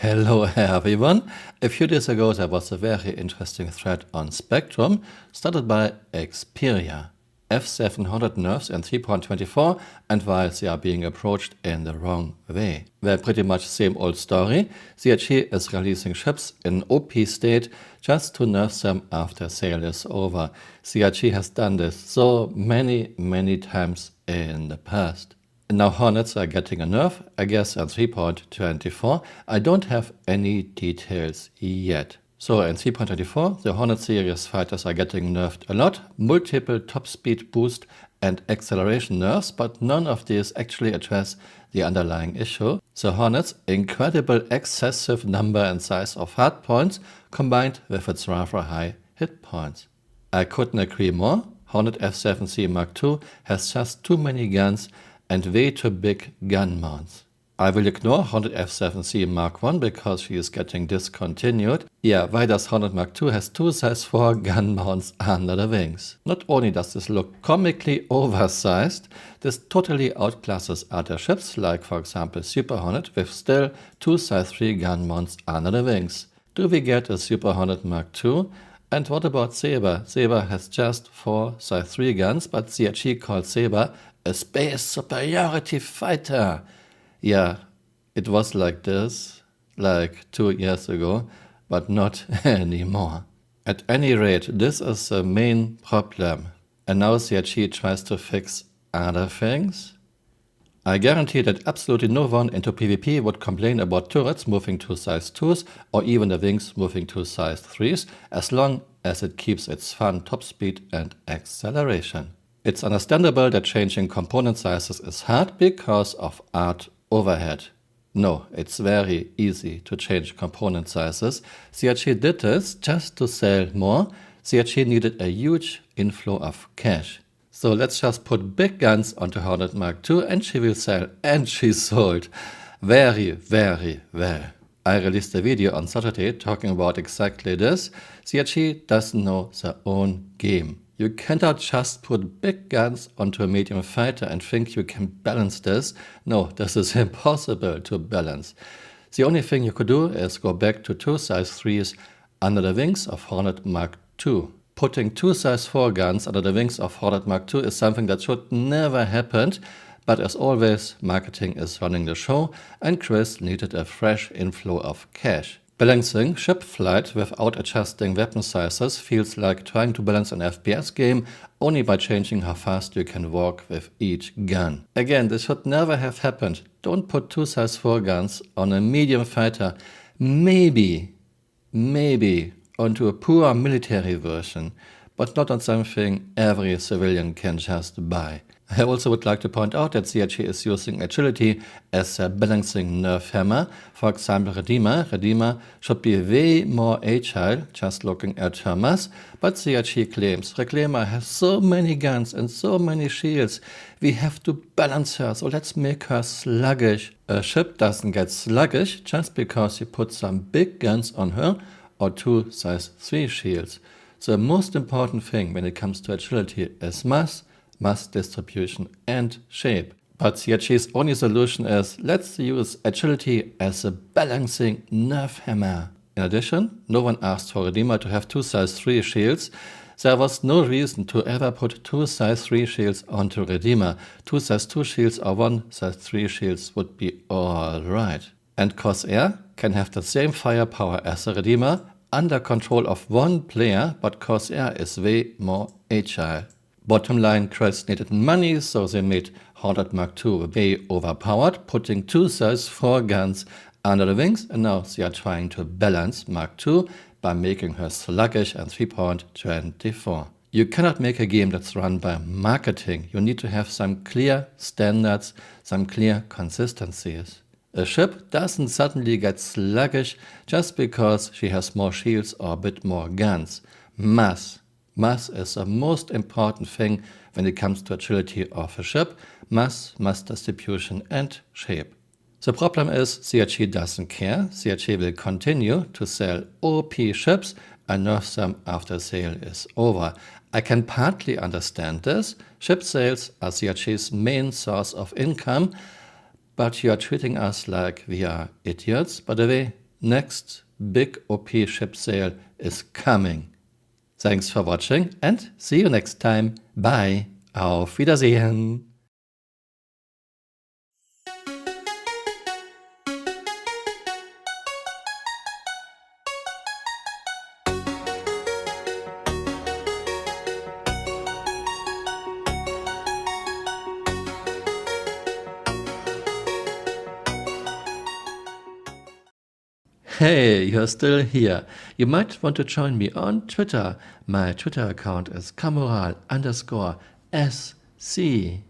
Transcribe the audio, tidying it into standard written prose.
Hello everyone. A few days ago there was a very interesting thread on Spectrum started by Xperia. F700 nerfs in 3.24 and why they are being approached in the wrong way. Well, pretty much same old story. CRG is releasing chips in OP state just to nerf them after sale is over. CRG has done this so many times in the past. Now Hornets are getting a nerf, I guess on 3.24. I don't have any details yet. So in 3.24, the Hornet series fighters are getting nerfed a lot, multiple top speed boost and acceleration nerfs, but none of these actually address the underlying issue. The Hornet's incredible excessive number and size of hard points combined with its rather high hit points. I couldn't agree more. Hornet F7C Mk2 has just too many guns and way too big gun mounts. I will ignore Hornet F7C Mk1 because she is getting discontinued. Yeah, why does Hornet Mk2 has two size 4 gun mounts under the wings? Not only does this look comically oversized, this totally outclasses other ships like for example Super Hornet with still two size 3 gun mounts under the wings. Do we get a Super Hornet Mk2? And what about Saber? Saber has just 4 size 3 guns, but CRG called Saber a space superiority fighter. Yeah, it was like this, like 2 years ago, but not anymore. At any rate, this is the main problem. And now CRG tries to fix other things. I guarantee that absolutely no one into PvP would complain about turrets moving to size 2s or even the wings moving to size 3s, as long as it keeps its fun top speed and acceleration. It's understandable that changing component sizes is hard because of art overhead. No, it's very easy to change component sizes. CRG did this just to sell more. CRG needed a huge inflow of cash. So let's just put big guns onto Hornet Mk2 and she will sell, and she sold very well. I released a video on Saturday talking about exactly this. CRG doesn't know their own game. You cannot just put big guns onto a medium fighter and think you can balance this. No, this is impossible to balance. The only thing you could do is go back to 2 size 3s under the wings of Hornet Mk2. Putting 2 size 4 guns under the wings of Hornet Mk2 is something that should never happen, but as always, marketing is running the show and Chris needed a fresh inflow of cash. Balancing ship flight without adjusting weapon sizes feels like trying to balance an FPS game only by changing how fast you can walk with each gun. Again, this should never have happened. Don't put 2 size 4 guns on a medium fighter. Maybe onto a poor military version, but not on something every civilian can just buy. I also would like to point out that CRG is using agility as a balancing nerf hammer. For example, Redeemer should be way more agile, just looking at her mass, but CRG claims Reclaimer has so many guns and so many shields, we have to balance her, so let's make her sluggish. A ship doesn't get sluggish just because you put some big guns on her or 2 size 3 shields. The most important thing when it comes to agility is mass distribution and shape. But CRG's only solution is let's use agility as a balancing nerf hammer. In addition, no one asked for Redeemer to have 2 size 3 shields. There was no reason to ever put 2 size 3 shields onto Redeemer. 2 size 2 shields or 1 size 3 shields would be alright. And Corsair can have the same firepower as a Redeemer under control of one player, but Corsair is way more agile. Bottom line, Chris needed money, so they made Hornet Mk2 way overpowered, putting 2 size 4 guns under the wings, and now they are trying to balance Mk2 by making her sluggish and 3.24. You cannot make a game that's run by marketing. You need to have some clear standards, some clear consistencies. A ship doesn't suddenly get sluggish just because she has more shields or a bit more guns. Mass is the most important thing when it comes to agility of a ship. Mass distribution and shape. The problem is CRG doesn't care. CRG will continue to sell OP ships and nerf them after sale is over. I can partly understand this. Ship sales are CRG's main source of income, but you are treating us like we are idiots. By the way, next big OP chip sale is coming. Thanks for watching and see you next time. Bye. Auf Wiedersehen. Hey, you're still here. You might want to join me on Twitter. My Twitter account is Camural_SC.